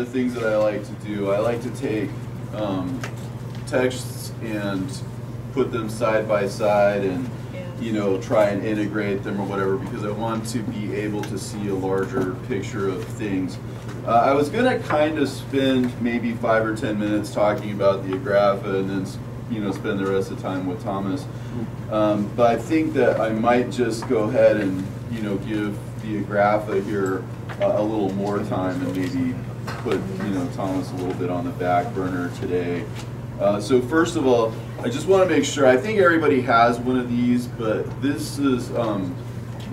things that I like to do. I like to take texts and put them side by side and try and integrate them or whatever, because I want to be able to see a larger picture of things. I was going to kind of spend maybe 5 or 10 minutes talking about the Agrapha and then spend the rest of the time with Thomas. But I think that I might just go ahead and give the Agrapha here a little more time and maybe put Thomas a little bit on the back burner today. So first of all, I just want to make sure, I think everybody has one of these, but this is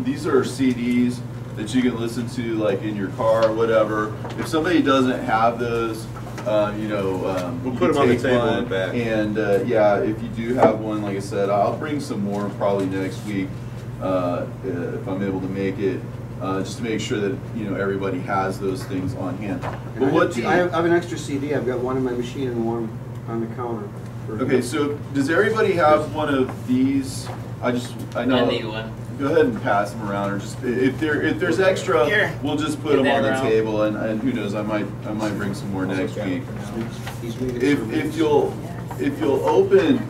these are CDs that you can listen to like in your car or whatever. If somebody doesn't have those, we'll put them on the table in the back. And yeah, if you do have one, like I said, I'll bring some more probably next week if I'm able to make it, just to make sure that everybody has those things on hand. But I have an extra CD. I've got one in my machine and one on the counter. Okay, so does everybody have one of these? I know. I need one. Go ahead and pass them around, or just if there's extra, Here. we'll just put them on the around. table, and who knows, I might bring some more next week. If you'll open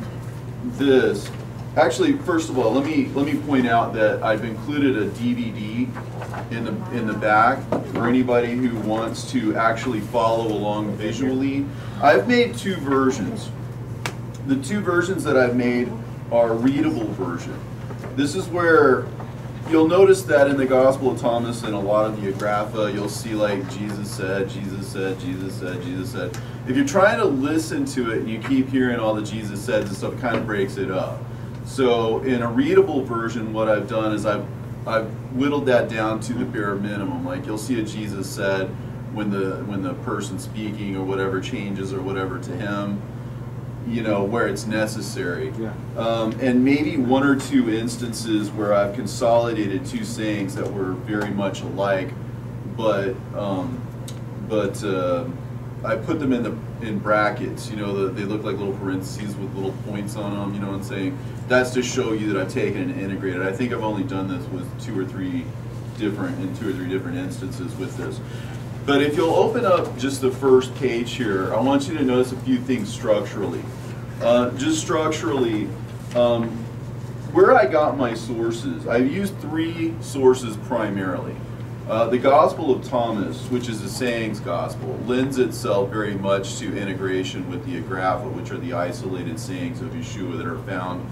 this, actually, first of all, let me point out that I've included a DVD in the back for anybody who wants to actually follow along visually. I've made 2 versions. The 2 versions that I've made are readable version. This is where you'll notice that in the Gospel of Thomas and a lot of the Agrapha, you'll see like Jesus said, Jesus said, Jesus said, Jesus said. If you're trying to listen to it and you keep hearing all the Jesus said and stuff, it kind of breaks it up. So in a readable version, what I've done is I've whittled that down to the bare minimum. Like you'll see a Jesus said when the person speaking or whatever changes or whatever to him, where it's necessary. Yeah. And maybe 1 or 2 instances where I've consolidated 2 sayings that were very much alike, but I put them in brackets. They look like little parentheses with little points on them. You know what I'm saying? That's to show you that I've taken and integrated. I think I've only done this with 2 or 3 different instances with this. But if you'll open up just the first page here, I want you to notice a few things structurally. Just structurally, where I got my sources, I've used 3 sources primarily. The Gospel of Thomas, which is the sayings gospel, lends itself very much to integration with the Agrapha, which are the isolated sayings of Yeshua that are found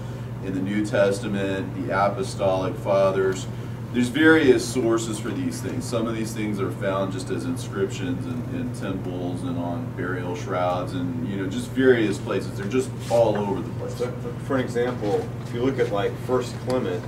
in the New Testament, the Apostolic Fathers. There's various sources for these things. Some of these things are found just as inscriptions in temples and on burial shrouds and just various places. They're just all over the place. So, for an example, if you look at like 1 Clement,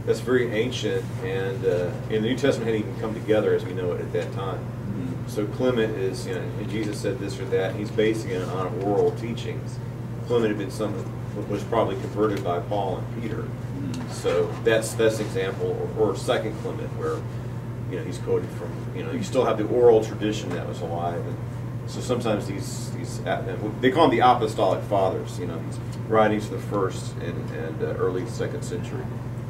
that's very ancient, and the New Testament hadn't even come together as we know it at that time. Mm-hmm. So Clement is, Jesus said this or that. He's basing it on oral teachings. Clement had been was probably converted by Paul and Peter. So that's an example, or 2 Clement, where he's quoted from. You still have the oral tradition that was alive, and so sometimes these they call them the Apostolic Fathers. These writings of the 1st and early 2nd century.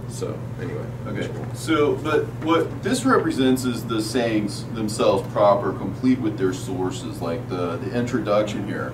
So anyway, okay. So, but what this represents is the sayings themselves proper, complete with their sources, like the introduction here.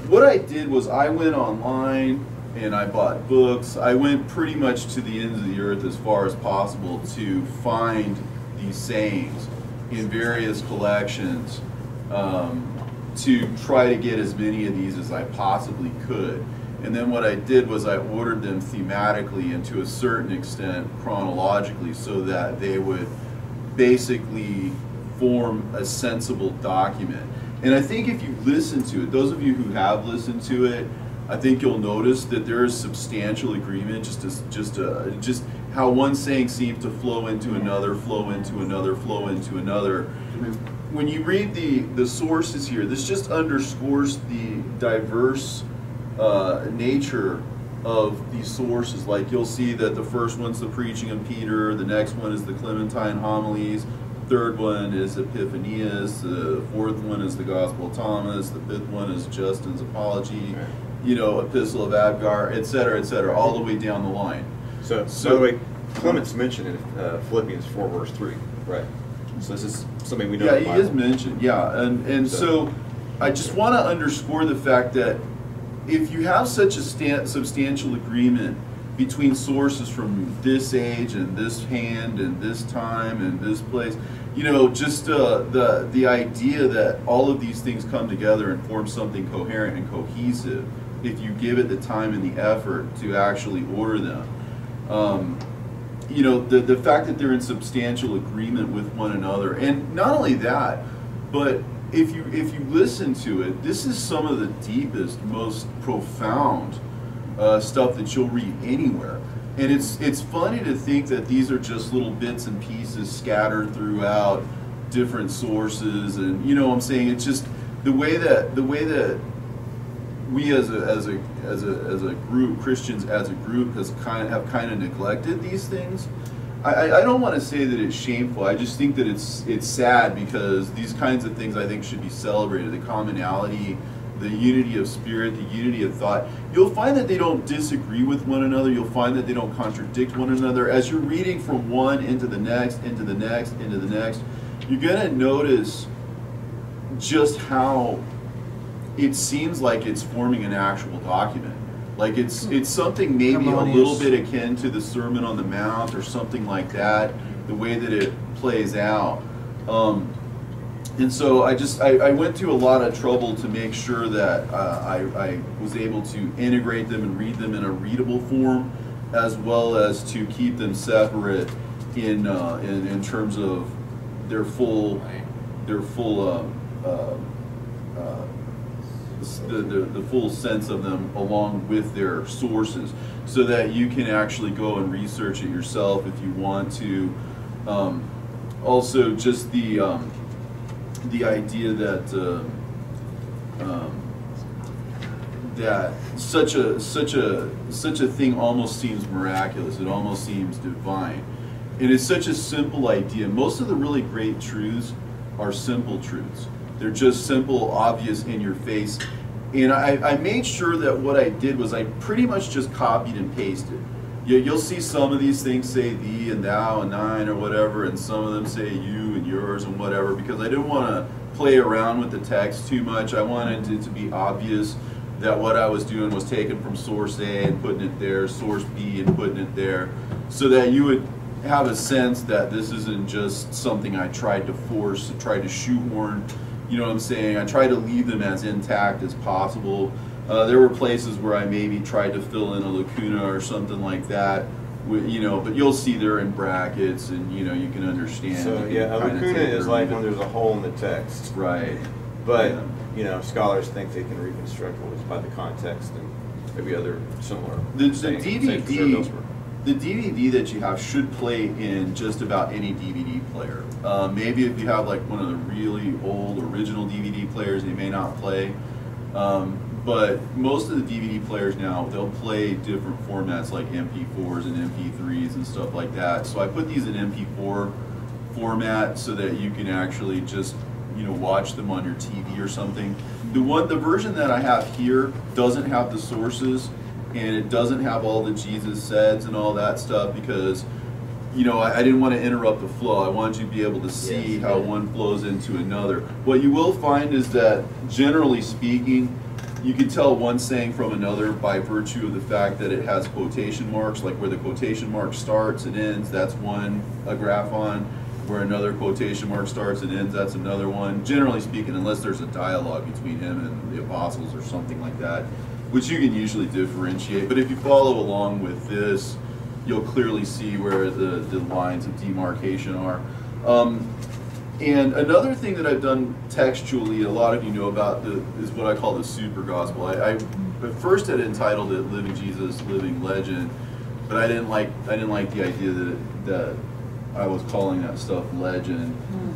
What I did was I went online and I bought books. I went pretty much to the ends of the earth as far as possible to find these sayings in various collections, to try to get as many of these as I possibly could. And then what I did was I ordered them thematically and to a certain extent chronologically, so that they would basically form a sensible document. And I think if you listen to it, those of you who have listened to it, I think you'll notice that there is substantial agreement, just how one saying seems to flow into another, flow into another, flow into another. When you read the sources here, this just underscores the diverse nature of these sources. Like you'll see that the first one's the preaching of Peter, the next one is the Clementine homilies, third one is Epiphanius, the 4th one is the Gospel of Thomas, the 5th one is Justin's Apology, Epistle of Abgar, etc., all the way down the line. So by the way, Clement's mentioned in Philippians 4 verse 3, right? So this is something we know. Yeah, in he the Bible. is mentioned. Yeah, and so I just want to underscore the fact that if you have such a substantial agreement between sources from this age and this hand and this time and this place, you know, just the idea that all of these things come together and form something coherent and cohesive if you give it the time and the effort to actually order them. You know, the fact that they're in substantial agreement with one another, and not only that, but if you listen to it, this is some of the deepest, most profound stuff that you'll read anywhere. And it's funny to think that these are just little bits and pieces scattered throughout different sources, and you know what I'm saying, it's just the way that we as a group, Christians as a group, have kind of neglected these things. I don't want to say that it's shameful. I just think that it's sad, because these kinds of things I think should be celebrated. The commonality, the unity of spirit, the unity of thought. You'll find that they don't disagree with one another. You'll find that they don't contradict one another. As you're reading from one into the next, into the next, into the next, you're going to notice just how it seems like it's forming an actual document. Like it's something maybe a little bit akin to the Sermon on the Mount or something like that, the way that it plays out. And so I went to a lot of trouble to make sure that I was able to integrate them and read them in a readable form, as well as to keep them separate in terms of their full the full sense of them, along with their sources, so that you can actually go and research it yourself if you want to. Also, just the idea that that such a thing almost seems miraculous. It almost seems divine. It is such a simple idea. Most of the really great truths are simple truths. They're just simple, obvious, in your face. And I made sure that what I did was I pretty much just copied and pasted. You'll see some of these things say thee and thou and thine or whatever, and some of them say you and yours and whatever, because I didn't want to play around with the text too much. I wanted it to be obvious that what I was doing was taken from source A and putting it there, source B and putting it there, so that you would have a sense that this isn't just something I tried to force, tried to shoehorn. You know what I'm saying? I tried to leave them as intact as possible. There were places where I maybe tried to fill in a lacuna or something like that, you know, but you'll see they're in brackets, and you know, you can understand. So yeah, a lacuna is like when there's a hole in the text. Right. But you know, scholars think they can reconstruct what was by the context and maybe other similar. The DVD that you have should play in just about any DVD player. Maybe if you have like one of the really old original DVD players, they may not play. But most of the DVD players now, they'll play different formats like MP4s and MP3s and stuff like that. So I put these in MP4 format so that you can actually just, you know, watch them on your TV or something. The version that I have here doesn't have the sources, and it doesn't have all the Jesus says and all that stuff, because, you know, I didn't want to interrupt the flow. I wanted you to be able to see how one flows into another. What you will find is that, generally speaking, you can tell one saying from another by virtue of the fact that it has quotation marks, like where the quotation mark starts and ends, that's one Agrapha. Where another quotation mark starts and ends, that's another one. Generally speaking, unless there's a dialogue between him and the apostles or something like that, which you can usually differentiate. But if you follow along with this, you'll clearly see where the lines of demarcation are. And another thing that I've done textually, a lot of you know about, is what I call the super gospel. I at first had entitled it "Living Jesus, Living Legend," but I didn't like the idea that I was calling that stuff legend,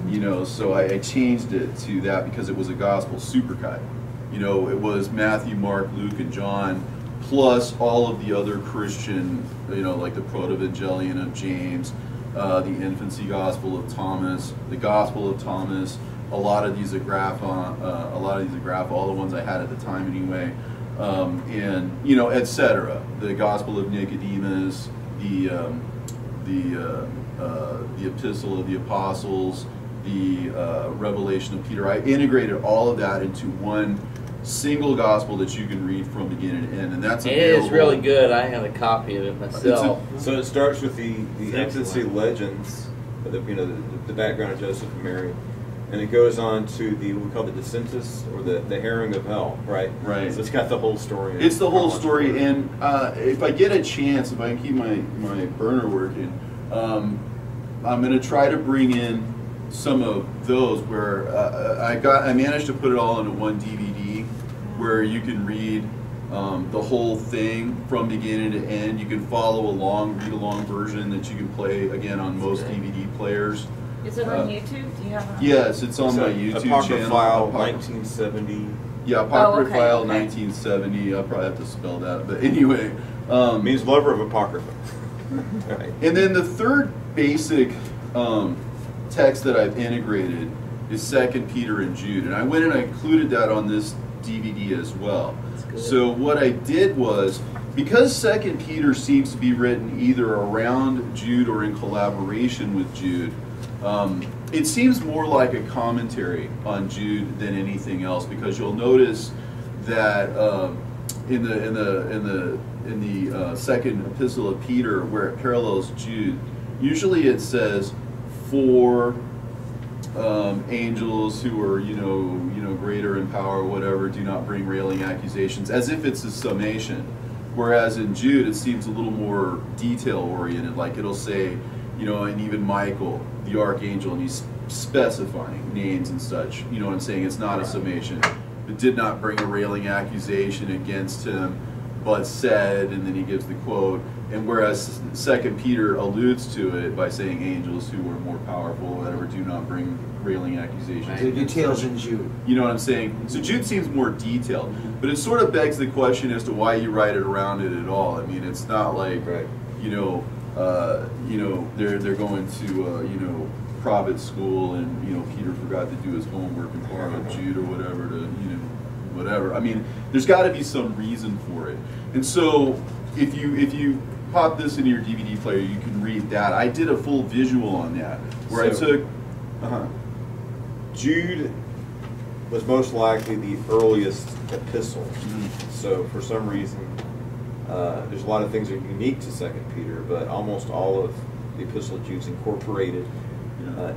you know. So I changed it to that because it was a gospel supercut. You know, it was Matthew, Mark, Luke, and John, plus all of the other Christian, you know, like the Protevangelion of James, the infancy gospel of Thomas, the gospel of Thomas, a lot of these Agrapha, all the ones I had at the time anyway, and you know, etc. The gospel of Nicodemus, the epistle of the apostles, the revelation of Peter. I integrated all of that into one single gospel that you can read from beginning to end, and that's It available. is really good. I have a copy of it myself. So it starts with the It's infancy excellent. legends, the background of Joseph and Mary, and it goes on to the what we call the Descentus, or the herring of hell, right? Right. So it's got the whole story. It's the whole story, and if I get a chance, if I can keep my burner working, I'm going to try to bring in some of those where I managed to put it all into one DVD, where you can read the whole thing from beginning to end. You can follow along, read along version that you can play again on most DVD players. Is it on YouTube? Do you have it on? Yes, it's on my YouTube channel. Apocryphal 1970. Yeah, Apocryphal okay. 1970. I'll probably have to spell that, but anyway. Means lover of Apocrypha. Right. And then the third basic text that I've integrated is 2 Peter and Jude, and I went and I included that on this DVD as well. So what I did was, because 2 Peter seems to be written either around Jude or in collaboration with Jude, it seems more like a commentary on Jude than anything else, because you'll notice that in the second epistle of Peter, where it parallels Jude, usually it says for angels who are greater in power, whatever, do not bring railing accusations, as if it's a summation. Whereas in Jude, it seems a little more detail oriented. Like it'll say, and even Michael, the archangel, and he's specifying names and such. You know what I'm saying? It's not a summation. It did not bring a railing accusation against him, but said, and then he gives the quote. And whereas 2 Peter alludes to it by saying angels who are more powerful, whatever, do not bring railing accusations. The details in Jude. You know what I'm saying? So Jude seems more detailed, but it sort of begs the question as to why you write it around it at all. I mean, it's not like, Right. they're going to private school and Peter forgot to do his homework and borrowed Jude or whatever to whatever. I mean, there's got to be some reason for it. And so if you pop this into your DVD player, you can read that. I did a full visual on that where I took. Jude was most likely the earliest epistle. So for some reason, there's a lot of things that are unique to 2 Peter, but almost all of the epistle of Jude's incorporated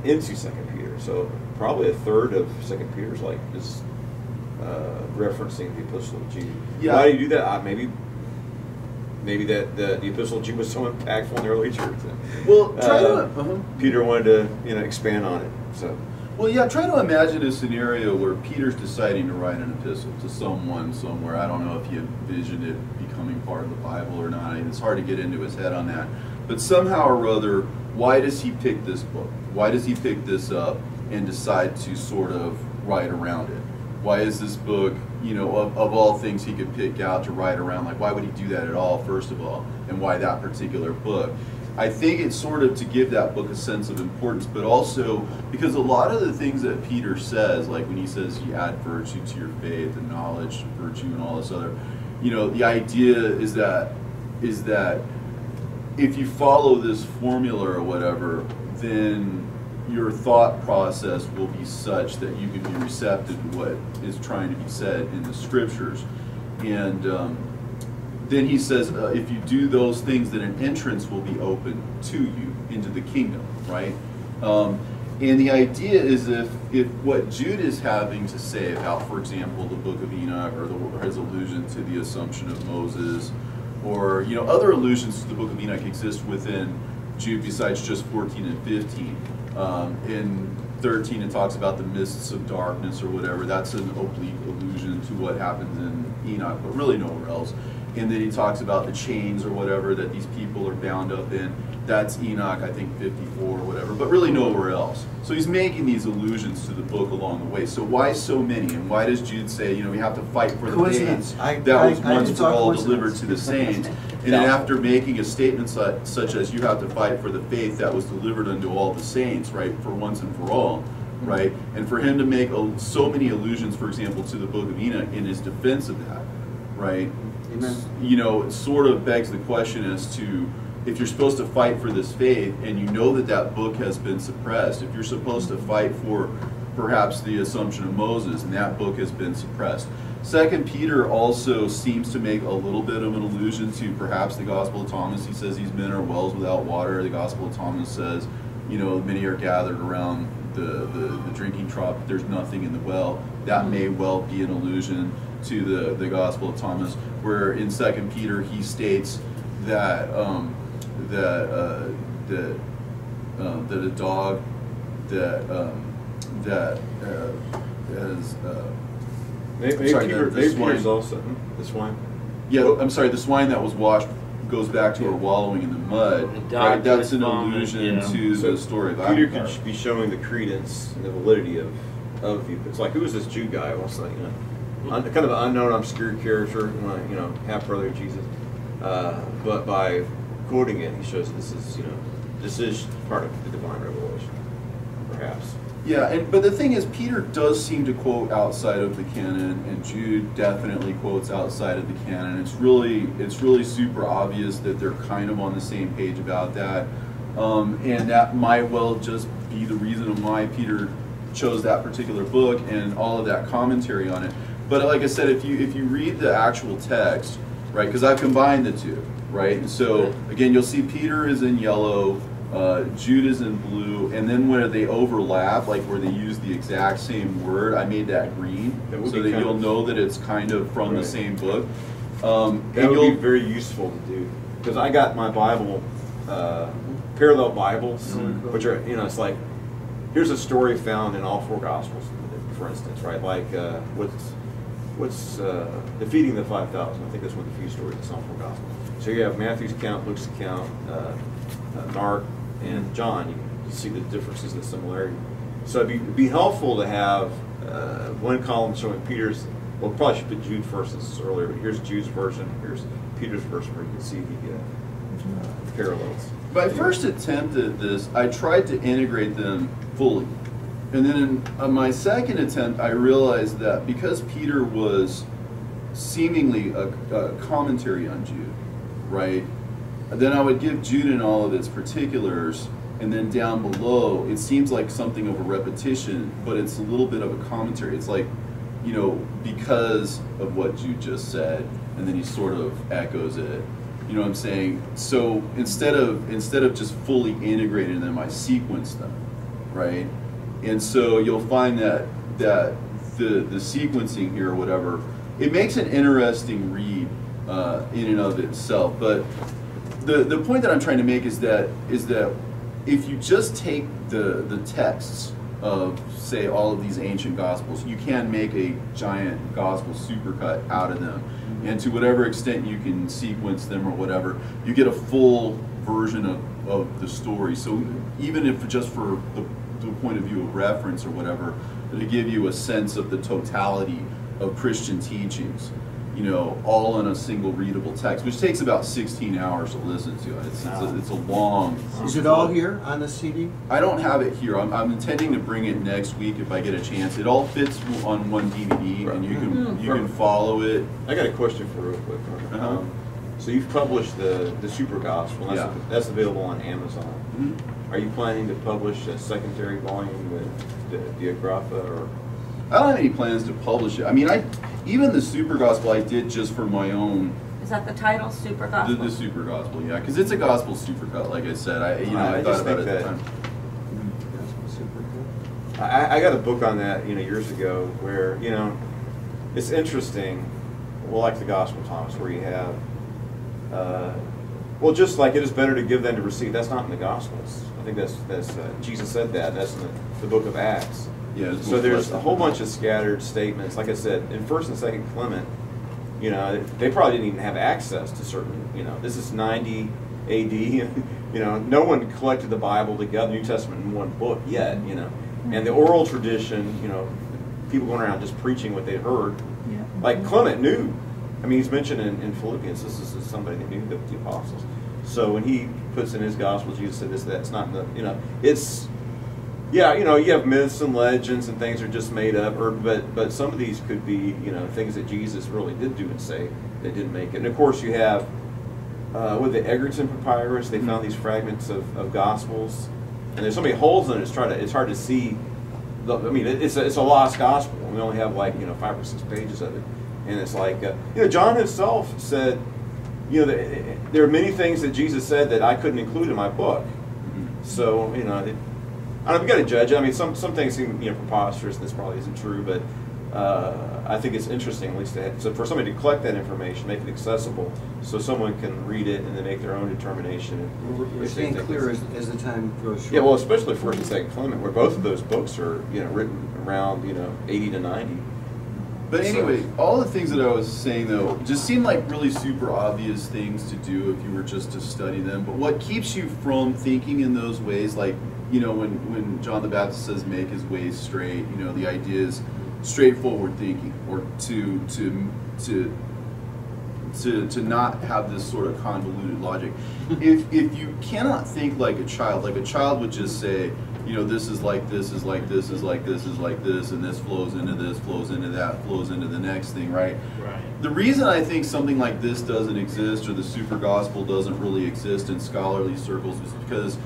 into 2 Peter. So probably a third of 2 Peter's is referencing the epistle of Jude. Yeah. Why do you do that? Maybe that the epistle of Jude was so impactful in the early church. Well, try to. Peter wanted to expand on it. So. Well, yeah, try to imagine a scenario where Peter's deciding to write an epistle to someone somewhere. I don't know if he envisioned it becoming part of the Bible or not. It's hard to get into his head on that. But somehow or other, why does he pick this book? Why does he pick this up and decide to sort of write around it? Why is this book, of all things he could pick out to write around, why would he do that at all, first of all? And why that particular book? I think it's sort of to give that book a sense of importance, but also because a lot of the things that Peter says, like when he says you add virtue to your faith and knowledge, virtue, and all this other, the idea is that if you follow this formula or whatever, then your thought process will be such that you can be receptive to what is trying to be said in the scriptures. And then he says, if you do those things, then an entrance will be open to you into the kingdom, right? And the idea is if what Jude is having to say about, for example, the book of Enoch, or his allusion to the Assumption of Moses, or other allusions to the book of Enoch exist within Jude besides just 14 and 15. In 13 it talks about the mists of darkness or whatever. That's an oblique allusion to what happens in Enoch, but really nowhere else. And then he talks about the chains or whatever that these people are bound up in. That's Enoch, I think 54 or whatever, but really nowhere else. So he's making these allusions to the book along the way. So why so many? And why does Jude say, we have to fight for the Coincidence. faith that was I once just for thought all coincidence. delivered to the saints? And then after making a statement such as you have to fight for the faith that was delivered unto all the saints, right, for once and for all, right? And for him to make so many allusions, for example, to the book of Enoch in his defense of that, right? Amen. It sort of begs the question as to if you're supposed to fight for this faith and you know that that book has been suppressed, if you're supposed to fight for perhaps the Assumption of Moses and that book has been suppressed. 2 Peter also seems to make a little bit of an allusion to perhaps the Gospel of Thomas. He says these men are wells without water. The Gospel of Thomas says, you know, many are gathered around the drinking trough, but there's nothing in the well. That may well be an allusion to the Gospel of Thomas, where in 2 Peter he states that that a dog that has Maybe sorry, Peter, the maybe swine. Peter's also the swine. Yeah, I'm sorry, the swine that was washed goes back to her wallowing in the mud. The dog Right? That's an vomit, allusion yeah. to So the story of Peter Agrapha. could be showing the credence and the validity of it's like, who is this Jude guy? What's like, kind of an unknown, obscure character, half brother of Jesus. But by quoting it, he shows this is part of the divine revelation, perhaps. Yeah, but the thing is, Peter does seem to quote outside of the canon, and Jude definitely quotes outside of the canon. It's really super obvious that they're kind of on the same page about that, and that might well just be the reason why Peter chose that particular book and all of that commentary on it. But like I said, if you read the actual text, right? Because I've combined the two, right? And so again, you'll see Peter is in yellow. Jude is in blue, and then where they overlap, like where they use the exact same word, I made that green so that you'll know that it's kind of from the same book. That would be very useful to do, because I got my Bible, parallel Bibles, which are, it's like, here's a story found in all four Gospels, for instance, right? Like what's defeating the 5,000. I think that's one of the few stories in all four Gospels. So you have Matthew's account, Luke's account, Mark, and John. You see the differences and the similarity. So it'd be helpful to have one column showing Peter's. Well, probably should put Jude first. This is earlier, but here's Jude's version. Here's Peter's version, where you can see the parallels. My first attempt at this, I tried to integrate them fully, and then in my second attempt, I realized that because Peter was seemingly a commentary on Jude, right? Then I would give Jude in all of its particulars, and then down below, it seems like something of a repetition, but it's a little bit of a commentary. It's like, because of what Jude just said, and then he sort of echoes it. You know what I'm saying? So instead of just fully integrating them, I sequence them, right? And so you'll find that the sequencing here, or whatever, it makes an interesting read in and of itself, but. The point that I'm trying to make is that if you just take the texts of, say, all of these ancient Gospels, you can make a giant Gospel supercut out of them. And to whatever extent you can sequence them or whatever, you get a full version of the story. So even if just for the point of view of reference or whatever, to give you a sense of the totality of Christian teachings, all in a single readable text, which takes about 16 hours to listen to. It's a long. Is it all here on the CD? I don't have it here. I'm intending to bring it next week if I get a chance. It all fits on one DVD, and you can follow it. I got a question for real quick. So you've published the Super Gospel. That's available on Amazon. Mm-hmm. Are you planning to publish a secondary volume with the Agrapha, or? I don't have any plans to publish it. I mean, even the Super Gospel I did just for my own. Is that the title, Super Gospel? The Super Gospel, yeah, because it's a gospel supercut. Like I said, I thought about it at the time. I got a book on that, years ago, where it's interesting. Well, like the Gospel of Thomas, where you have, just like it is better to give than to receive. That's not in the Gospels. I think that's Jesus said that. That's in the book of Acts. Yeah, so there's a whole bunch of scattered statements. Like I said, in 1st and 2nd Clement, they probably didn't even have access to certain, this is 90 AD, no one collected the Bible together, New Testament in one book yet, and the oral tradition, people going around just preaching what they heard. Yeah. Like Clement knew, he's mentioned in Philippians, this is somebody that knew the apostles. So when he puts in his gospel, Jesus said this, that's not in the, it's, yeah, you have myths and legends and things are just made up, but some of these could be, things that Jesus really did do and say that didn't make it. And of course you have with the Egerton papyrus, they found these fragments of Gospels, and there's so many holes in it. It's hard to see. It's a lost gospel. We only have 5 or 6 pages of it, and it's like John himself said, there are many things that Jesus said that I couldn't include in my book. So I don't know, we got to judge it. I mean, some things seem preposterous, and this probably isn't true, but I think it's interesting, at least, so for somebody to collect that information, make it accessible, so someone can read it and then make their own determination. We're staying clear as the time goes short. Yeah, well, especially First and Second Clement, where both of those books are written around 80 to 90. But anyway, all the things that I was saying, though, just seem like really super obvious things to do if you were just to study them. But what keeps you from thinking in those ways, like, when John the Baptist says make his ways straight, the idea is straightforward thinking, or to not have this sort of convoluted logic. If you cannot think like a child would just say, this is like this, is like this, is like this, is like this, and this flows into this, flows into that, flows into the next thing, right? Right. The reason I think something like this doesn't exist, or the super gospel doesn't really exist in scholarly circles, is because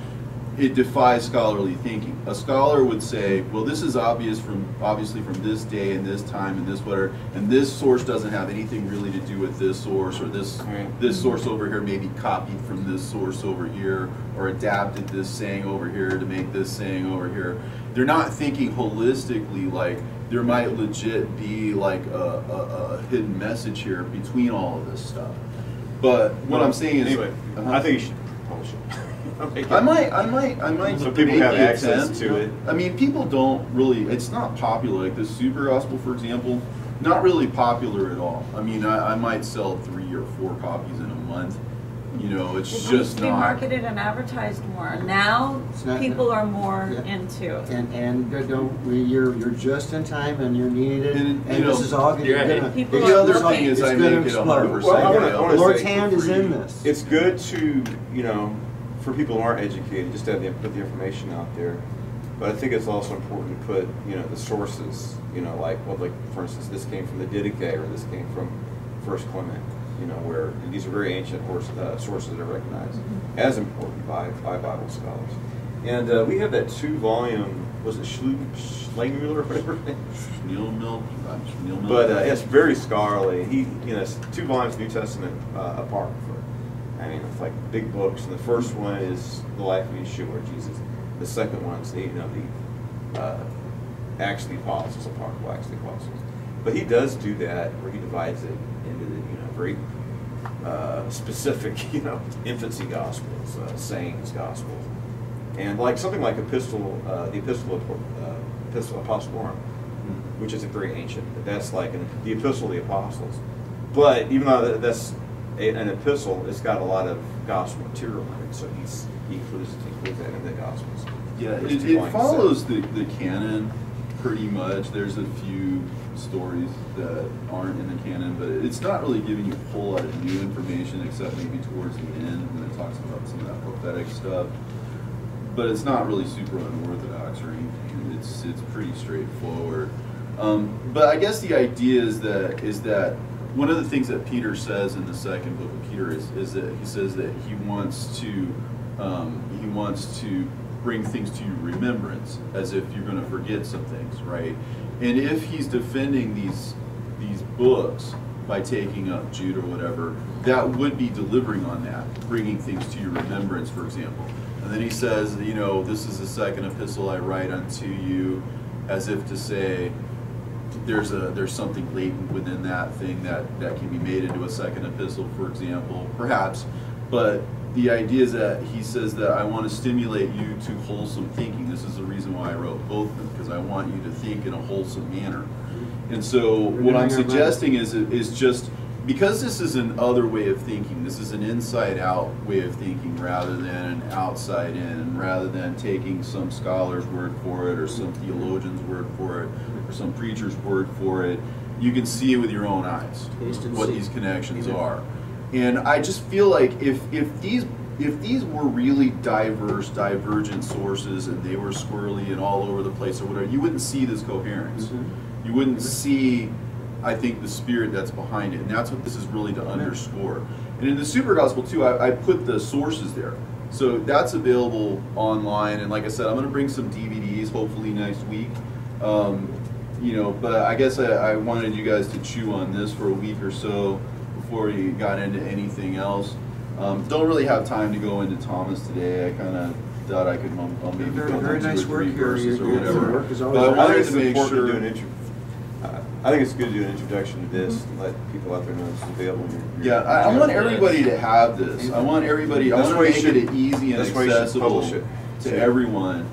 it defies scholarly thinking. A scholar would say, well, this is obviously from this day and this time and this whatever, and this source doesn't have anything really to do with this source, or this source over here may be copied from this source over here, or adapted this saying over here to make this saying over here. They're not thinking holistically, like there might legit be like a hidden message here between all of this stuff. But what I'm saying is, anyway, I think you should publish it. I might. So people have access to it. I mean, people don't really. It's not popular. Like the super gospel, for example, not really popular at all. I mean, I might sell 3 or 4 copies in a month. It's It just used to be not. marketed and advertised more. Now people are more into. And you're just in time, and you're needed, and this is all you're right. gonna. People The other looking. thing is, It's I gonna make it explode. 100%. Well, I wanna The Lord's say hand for is free. in this. It's good to, for people who aren't educated, just to put the information out there. But I think it's also important to put, the sources, like for instance, this came from the Didache, or this came from First Clement, where these are very ancient sources that are recognized as important by Bible scholars. And we have that 2-volume, was it Schlangmuller or whatever? Schneelmilk. But it's very scholarly. It's 2 volumes of New Testament Apocrypha. I mean, it's like big books. And the first one is the life of Yeshua, Jesus. The second one is the Acts of the Apostles, Apocryphal Acts of the Apostles. But he does do that, where he divides it into the very specific infancy gospels, sayings gospels, and like something like the Epistle Apostolorum, which is very ancient. That's like the Epistle of the Apostles. But even though that's an epistle, it's got a lot of gospel material in it, so he includes that in the Gospels. Yeah, it follows the canon pretty much. There's a few stories that aren't in the canon, but it's not really giving you a whole lot of new information, except maybe towards the end when it talks about some of that prophetic stuff. But it's not really super unorthodox or anything. It's pretty straightforward. But I guess the idea is that one of the things that Peter says in the second book of Peter is that he says that he wants to bring things to your remembrance, as if you're going to forget some things, right? And if he's defending these books by taking up Jude or whatever, that would be delivering on that, bringing things to your remembrance, for example. And then he says, this is the second epistle I write unto you, as if to say, there's something latent within that thing that can be made into a second epistle, for example, perhaps. But the idea is that he says that I want to stimulate you to wholesome thinking. This is the reason why I wrote both of them, because I want you to think in a wholesome manner. And so what I'm suggesting is just, because this is an other way of thinking, this is an inside-out way of thinking rather than an outside-in, rather than taking some scholar's word for it or some theologian's word for it or some preacher's word for it. You can see it with your own eyes what these connections are. And I just feel like if these were really diverse, divergent sources, and they were squirrely and all over the place or whatever, you wouldn't see this coherence. You wouldn't see, I think, the spirit that's behind it. And that's what this is really to underscore. And in the Super Gospel too, I put the sources there. So that's available online, and like I said, I'm going to bring some DVDs hopefully next week. You know, but I guess I wanted you guys to chew on this for a week or so before you got into anything else. Don't really have time to go into Thomas today. I kind of thought I could maybe go very into nice 2 or work 3 here. verses or Your whatever. work is always But I very wanted think to it's make important sure. to do I think it's good to do an introduction to this and let people out there know it's available. Yeah, I want everybody to have this. I want everybody. I That's want to why you make should- it easy and that's why you should accessible publish it. to everyone,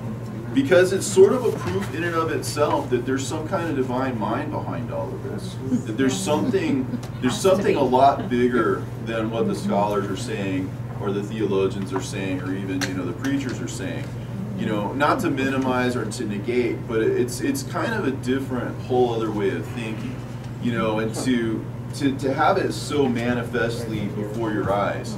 because it's sort of a proof in and of itself that there's some kind of divine mind behind all of this. That there's something a lot bigger than what the scholars are saying, or the theologians are saying, or even the preachers are saying. Not to minimize or to negate, but it's kind of a different, whole other way of thinking. And to have it so manifestly before your eyes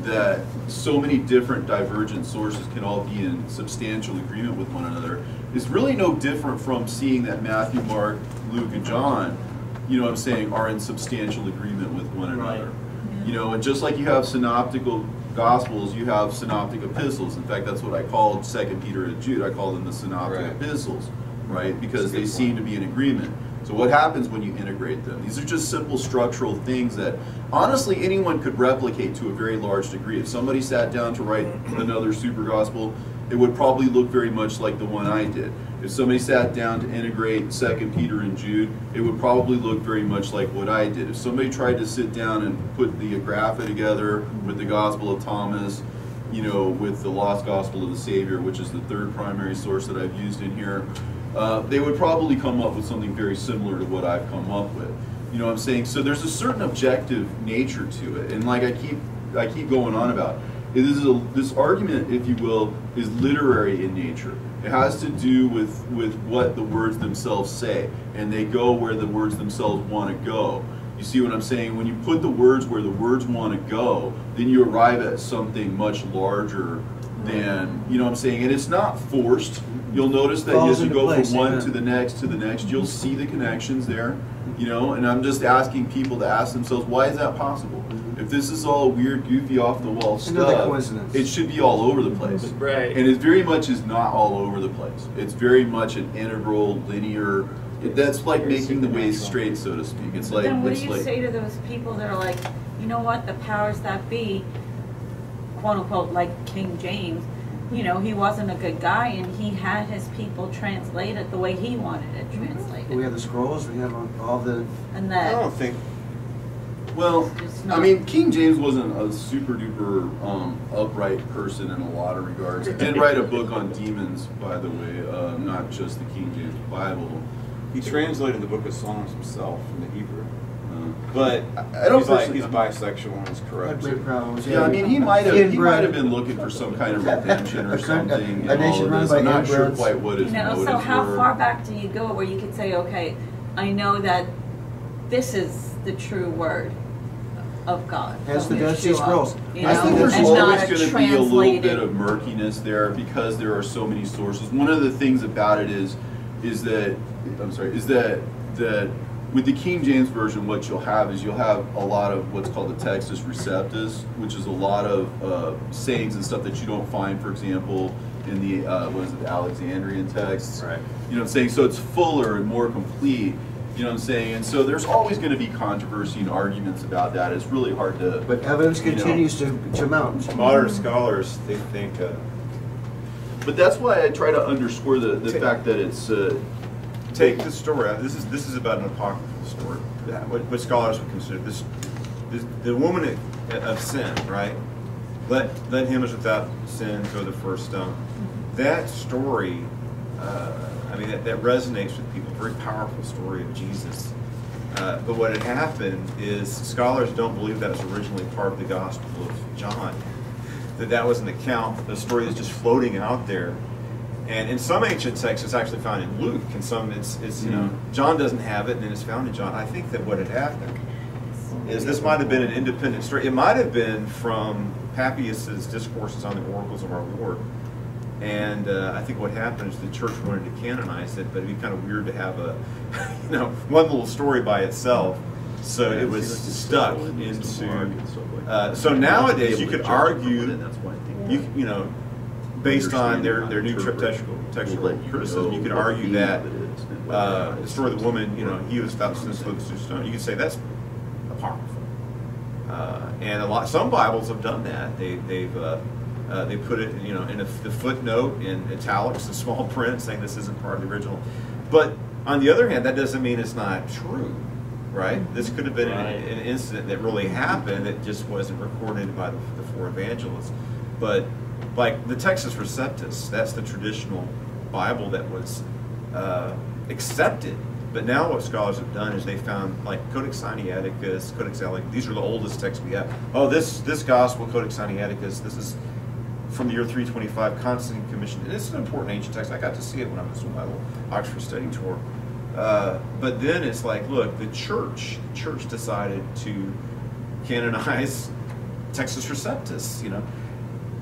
that so many different divergent sources can all be in substantial agreement with one another is really no different from seeing that Matthew, Mark, Luke, and John, are in substantial agreement with one another. And just like you have synoptical Gospels, you have synoptic epistles. In fact, that's what I called 2 Peter and Jude. I call them the synoptic epistles, right? Because they seem to be in agreement. So what happens when you integrate them? These are just simple structural things that honestly anyone could replicate to a very large degree. If somebody sat down to write another super gospel, it would probably look very much like the one I did. If somebody sat down to integrate 2 Peter and Jude, it would probably look very much like what I did. If somebody tried to sit down and put the Agrapha together with the Gospel of Thomas, with the Lost Gospel of the Savior, which is the third primary source that I've used in here, they would probably come up with something very similar to what I've come up with. You know what I'm saying? So there's a certain objective nature to it, and like I keep going on about, this argument, if you will, is literary in nature. It has to do with what the words themselves say, and they go where the words themselves want to go. You see what I'm saying? When you put the words where the words want to go, then you arrive at something much larger than, you know what I'm saying? And it's not forced. You'll notice that as you go from one to the next, you'll see the connections there, and I'm just asking people to ask themselves, why is that possible? If this is all weird, goofy, off-the-wall stuff, it should be all over the place. Right. And it very much is not all over the place. It's very much an integral, linear, that's like making the ways straight, so to speak. It's like, then what do you say to those people that are like, you know what, the powers that be, quote unquote, like King James, he wasn't a good guy, and he had his people translate it the way he wanted it translated. We have the scrolls, we have all the... And that... I don't think... Well, I mean, King James wasn't a super duper upright person in a lot of regards. He did write a book on demons, by the way, not just the King James Bible. He translated the book of Psalms himself from the Hebrew. But I don't he's bisexual and he's corrupt. Yeah, I mean, he might have been looking for some kind of redemption or something in all of this. I'm not sure quite what his motives were. So how far back do you go where you could say, okay, I know that this is the true word of God. As the Dead Sea Scrolls. I think there's always going to be a little bit of murkiness there because there are so many sources. One of the things about it is that with the King James Version, what you'll have a lot of what's called the Textus Receptus, which is a lot of sayings and stuff that you don't find, for example, in the the Alexandrian texts. Right. You know what I'm saying? So it's fuller and more complete. You know what I'm saying? And so there's always going to be controversy and arguments about that. It's really hard to... But evidence continues to mount. Modern scholars, they think... but that's why I try to underscore the fact that it's... take the story out. This is about an apocryphal story. What scholars would consider this the woman of sin, right? Let him as without sin throw the first stone. That story, that resonates with people. Very powerful story of Jesus. But what had happened is scholars don't believe that was originally part of the Gospel of John. That was an account, a story that's just floating out there. And in some ancient texts, it's actually found in Luke. In some, it's John doesn't have it, and it's found in John. I think that what had happened is this might have been an independent story. It might have been from Papias's discourses on the oracles of our Lord. And I think what happened is the church wanted to canonize it, but it'd be kind of weird to have one little story by itself. So it was stuck into. So nowadays you could argue, you know, based on their new textual criticism, you could argue that the story of the woman, you know, he was found since the stone. You could say that's apocryphal. And some Bibles have done that. They put it, you know, in the footnote in italics in small print, saying this isn't part of the original. But on the other hand, that doesn't mean it's not true, right? This could have been an incident that really happened that just wasn't recorded by the four evangelists. But like the Textus Receptus, that's the traditional Bible that was accepted. But now what scholars have done is they found like Codex Sinaiticus, Codex Alec, these are the oldest texts we have. Oh, this gospel, Codex Sinaiticus, this is from the year 325, Constantine commissioned. It's an important ancient text. I got to see it when I was on my little Oxford study tour. But then it's like, look, the church decided to canonize Textus Receptus, you know.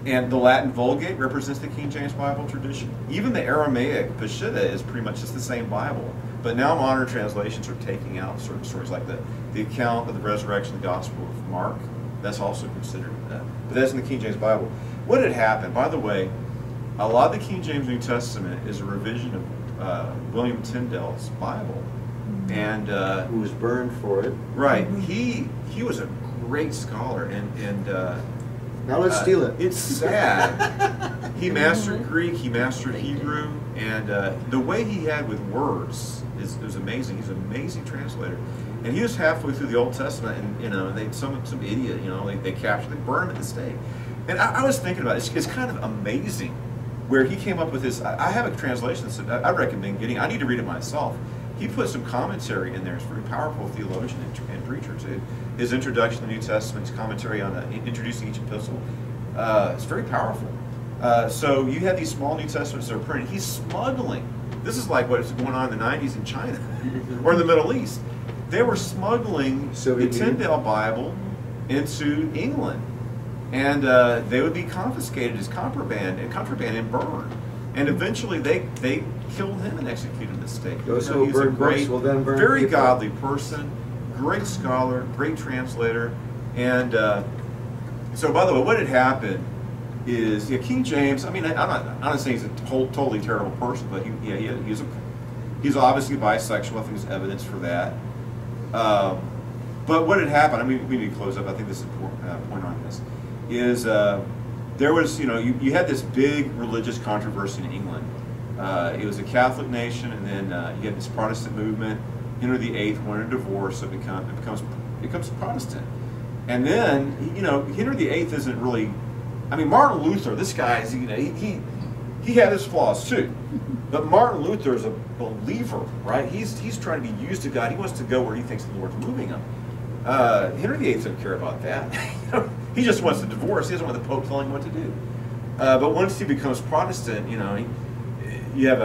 And the Latin Vulgate represents the King James Bible tradition. Even the Aramaic Peshitta is pretty much just the same Bible. But now modern translations are taking out certain stories, like the account of the resurrection of the Gospel of Mark. That's also considered that. But that's in the King James Bible. What had happened, by the way, a lot of the King James New Testament is a revision of William Tyndale's Bible. And who was burned for it. Right. He was a great scholar, and now let's steal it. It's sad. He mastered Greek, he mastered Hebrew, and the way he had with words is amazing. He's an amazing translator. And he was halfway through the Old Testament, and you know, some idiot, you know, they captured, they burned him at the stake. And I was thinking about it. It's kind of amazing where he came up with this. I have a translation that I recommend getting. I need to read it myself. He put some commentary in there. He's a very powerful theologian and preacher too. His introduction to the New Testament, his commentary on introducing each epistle, it's very powerful. So you have these small New Testaments that are printed. He's smuggling. This is like what's going on in the 90s in China or in the Middle East. They were smuggling the Tyndale Bible into England, and they would be confiscated as contraband and burned. And eventually they killed him and executed him at the stake. Those who burn books will then burn very people. Godly person, great scholar, great translator. And so, by the way, what had happened is King James. I mean, I'm not saying he's a totally terrible person, but he's obviously bisexual. I think there's evidence for that. But what had happened? I mean, we need to close up. I think this is an important point on this. Is there was, you know, you had this big religious controversy in England. It was a Catholic nation, and then you had this Protestant movement. Henry VIII wanted a divorce, so it becomes Protestant. And then, you know, Henry VIII isn't really. I mean, Martin Luther. This guy is, you know, he had his flaws too, but Martin Luther is a believer, right? He's trying to be used of God. He wants to go where he thinks the Lord's moving him. Henry VIII doesn't care about that. He just wants a divorce. He doesn't want the Pope telling him what to do. But once he becomes Protestant, you know, you have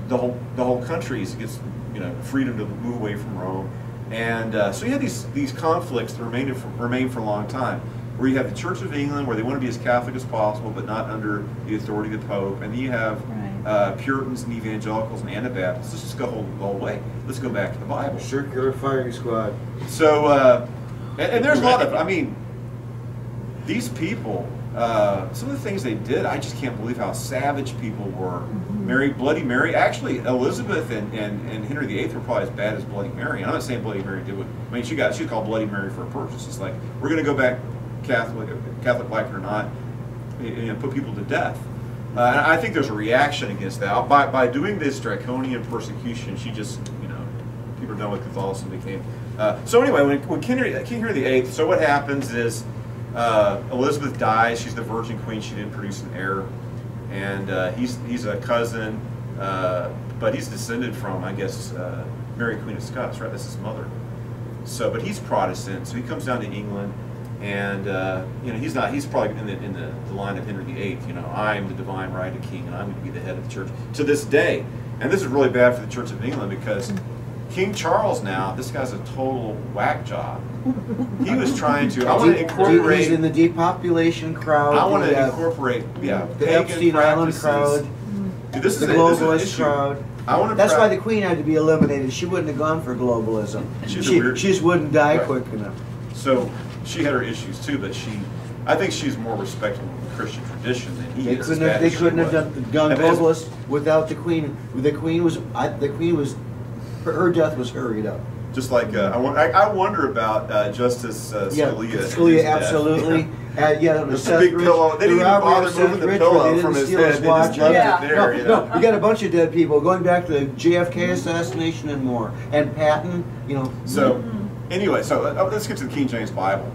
the whole country gets, you know, freedom to move away from Rome, and so you have these conflicts that remain for a long time. Where you have the Church of England, where they want to be as Catholic as possible, but not under the authority of the Pope, and then you have Puritans and Evangelicals and Anabaptists. Let's just go the whole way. Let's go back to the Bible. Circular firing squad. So, and there's a lot of, I mean, these people, some of the things they did, I just can't believe how savage people were. Bloody Mary, actually, Elizabeth and Henry VIII were probably as bad as Bloody Mary. And I'm not saying Bloody Mary did what, I mean, she called Bloody Mary for a purpose. It's like, we're going to go back Catholic like it or not, and put people to death. And I think there's a reaction against that. By doing this draconian persecution, she just, you know, people are done with Catholicism became. So anyway, when King Henry VIII, so what happens is Elizabeth dies. She's the Virgin Queen. She didn't produce an heir, and he's a cousin, but he's descended from, I guess, Mary Queen of Scots, right? That's his mother. So, but he's Protestant, so he comes down to England. And you know, he's probably in the line of Henry VIII. You know, I'm the divine right of king, and I'm going to be the head of the church to this day. And this is really bad for the Church of England because King Charles now, this guy's a total whack job. He was trying to. I want to incorporate. He's in the depopulation crowd. I want to incorporate, the Epstein Island crowd. Dude, this the is globalist crowd. I want to. That's why the Queen had to be eliminated. She wouldn't have gone for globalism. She's She a weird- just wouldn't die Right. quick enough. So she had her issues too, but I think she's more respectable in the Christian tradition than he They is. couldn't have. They couldn't have gone And as- globalist without the Queen. The Queen was. Her death was hurried up. Just like I wonder about Justice Scalia. Scalia, absolutely. Yeah, on the Just a big pillow. They didn't even bother moving the pillow from his head. They just left Yeah. it there. You know? No, you got a bunch of dead people going back to the JFK assassination and more, and Patton. So, anyway, let's get to the King James Bible.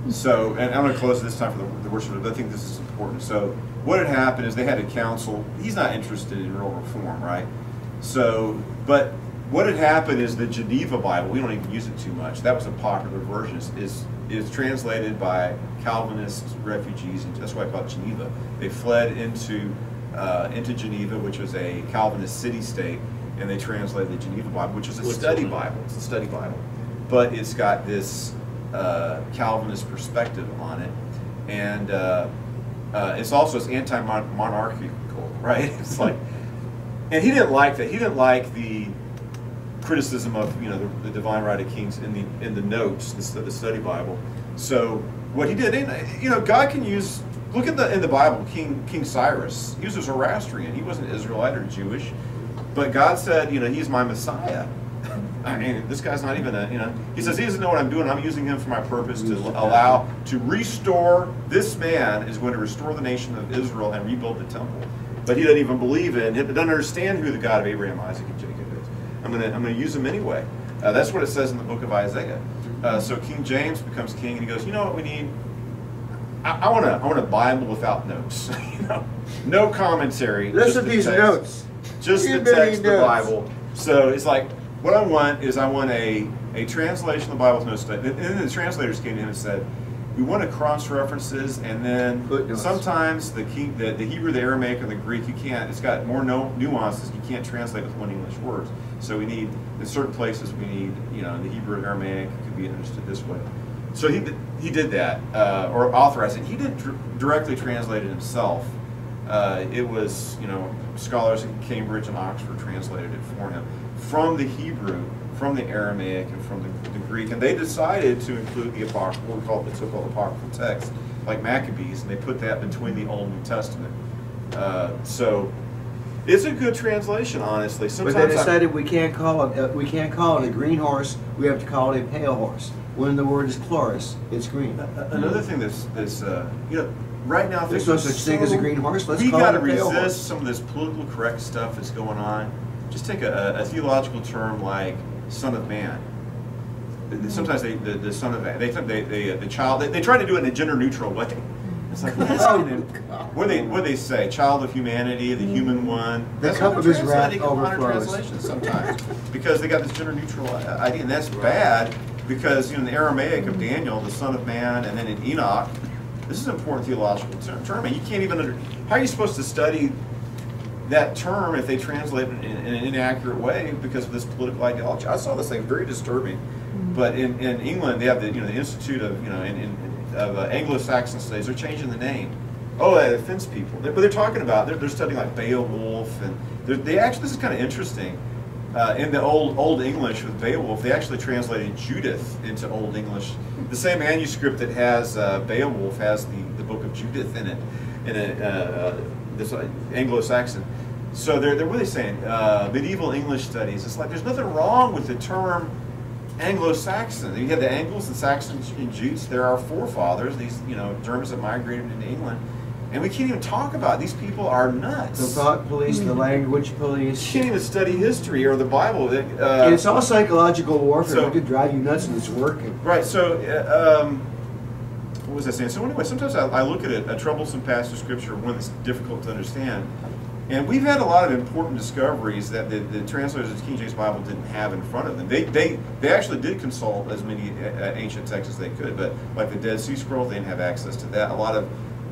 So, and I'm going to close this time for the worship, but I think this is important. So, what had happened is they had a council. He's not interested in real reform, right? So, but what had happened is the Geneva Bible, we don't even use it too much. That was a popular version. Is translated by Calvinist refugees, and that's why I call it Geneva. They fled into Geneva, which was a Calvinist city-state, and they translated the Geneva Bible, which is a study Bible. It's a study Bible, but it's got this Calvinist perspective on it, and it's also anti-monarchical, right? It's like, and he didn't like that. He didn't like the criticism of the divine right of kings in the notes, the study Bible. So what he did, and God can use. Look at in the Bible, King Cyrus. He was a Zoroastrian. He wasn't Israelite or Jewish, but God said, he's my Messiah. I mean, this guy's not even he says he doesn't know what I'm doing. I'm using him for my purpose to restore. This man is going to restore the nation of Israel and rebuild the temple. But he doesn't even believe in it. He doesn't understand who the God of Abraham, Isaac, and Jacob is. I'm gonna use him anyway. That's what it says in the book of Isaiah. So King James becomes king, and he goes, you know what we need? I want a Bible without notes. No commentary. Listen to these text. notes. Just the text of the Bible. So it's like, what I want is a translation of the Bible with no study. And then the translators came in and said, we want to cross references, and then sometimes the Hebrew, the Aramaic, and the Greek, it's got more nuances. You can't translate with one English words. So we need, in certain places, we need, the Hebrew and Aramaic could be understood this way. So he did that, or authorized it. He didn't directly translate it himself. It was, scholars at Cambridge and Oxford translated it for him from the Hebrew, from the Aramaic, and from the Greek. And they decided to include the apocryphal, the so-called apocryphal text, like Maccabees, and they put that between the Old and New Testament. So it's a good translation, honestly. Sometimes But they decided we can't call it a green horse. We have to call it a pale horse. When the word is chloris, it's green. Another thing that's right now There's no such thing as a green horse. Let's we call got it to a pale resist horse. some of this political correct stuff that's going on. Just take a theological term like Son of Man. Sometimes the Son of Man, the child. They try to do it in a gender neutral way. It's like what do they say? Child of humanity, the human one. The That's cup what of his wrath translating in modern overflows. translations sometimes because they got this gender neutral idea, and that's bad because in the Aramaic of Daniel, the Son of Man, and then in Enoch, this is an important theological term, and you can't even how are you supposed to study that term if they translate it in an inaccurate way because of this political ideology? I saw this thing very disturbing. But in England, they have the Institute of Anglo-Saxon Studies. They're changing the name. Oh, that offends people. But they're talking about they're studying like Beowulf, and they actually, this is kind of interesting. In the old English with Beowulf, they actually translated Judith into Old English. The same manuscript that has Beowulf has the book of Judith in it, this Anglo-Saxon. So they're really saying medieval English studies. It's like there's nothing wrong with the term Anglo-Saxon. You have the Angles, the Saxons, and Jutes. They're our forefathers. These Germans that migrated into England, and we can't even talk about it. These people are nuts. The thought police, the language police. You can't even study history or the Bible. It's all psychological warfare. So- It could drive you nuts, and it's working. Right. So, what was I saying? So anyway, sometimes I look at a troublesome passage of Scripture, one that's difficult to understand, and we've had a lot of important discoveries that the translators of the King James Bible didn't have in front of them. They actually did consult as many ancient texts as they could, but like the Dead Sea Scrolls, they didn't have access to that. A lot of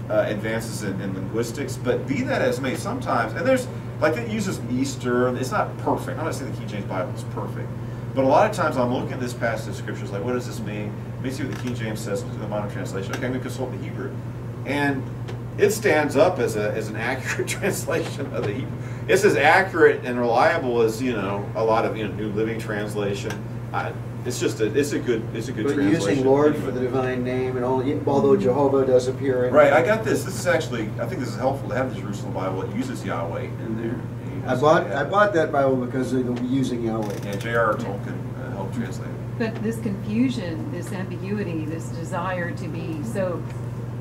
advances in linguistics, but be that as may, sometimes, and there's like it uses Easter. It's not perfect. I'm not saying the King James Bible is perfect, but a lot of times I'm looking at this passage of Scriptures like, what does this mean? Let me see what the King James says in the modern translation. Okay, I'm going to consult the Hebrew, and it stands up as an accurate translation of the Hebrew. It's as accurate and reliable as a lot of New Living Translation. It's a good But translation. using Lord anyway. for the divine name, and although Jehovah does appear in Right, I got this. This is actually, I think this is helpful to have the Jerusalem Bible. It uses Yahweh in there. I bought that Bible because of the using Yahweh. Yeah, J.R.R. Tolkien helped translate it. But this confusion, this ambiguity, this desire to be so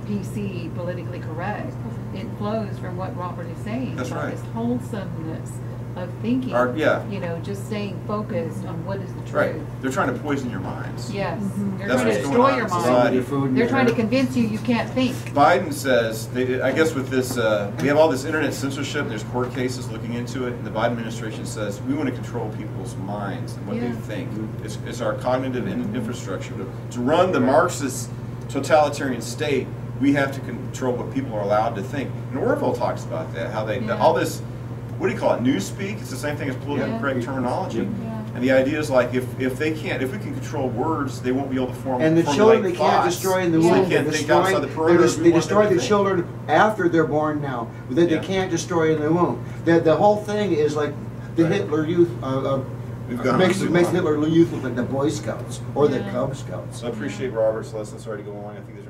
PC, politically correct, it flows from what Robert is saying. That's about right. This wholesomeness of thinking, Yeah. just staying focused on what is the truth. Right. They're trying to poison your minds. Yes, they're That's trying to what's going destroy on your in mind. society. Your food and They're your trying to hair. convince you can't think. Biden says, I guess with this, we have all this internet censorship, there's court cases looking into it, and the Biden administration says, we want to control people's minds and what they Yeah. think. It's our cognitive infrastructure. To run the Marxist totalitarian state, we have to control what people are allowed to think. And Orwell talks about that, how Yeah. all this, what do you call it, newspeak? It's the same thing as politically Yeah. correct terminology. Yeah. And the idea is like, if we can control words, they won't be able to And the formulate children they can't thoughts. destroy in the Yeah. womb. They can't They're think outside the destroying- perimeters we They want destroy them to the think. children after they're born now, that they Yeah. can't destroy in the womb. The whole thing is like the Right. Hitler Youth We've gone makes on too makes long. Hitler Youth look like the Boy Scouts or the Yeah. Cub Scouts. So I appreciate Robert's lesson. Sorry to go along. I think there's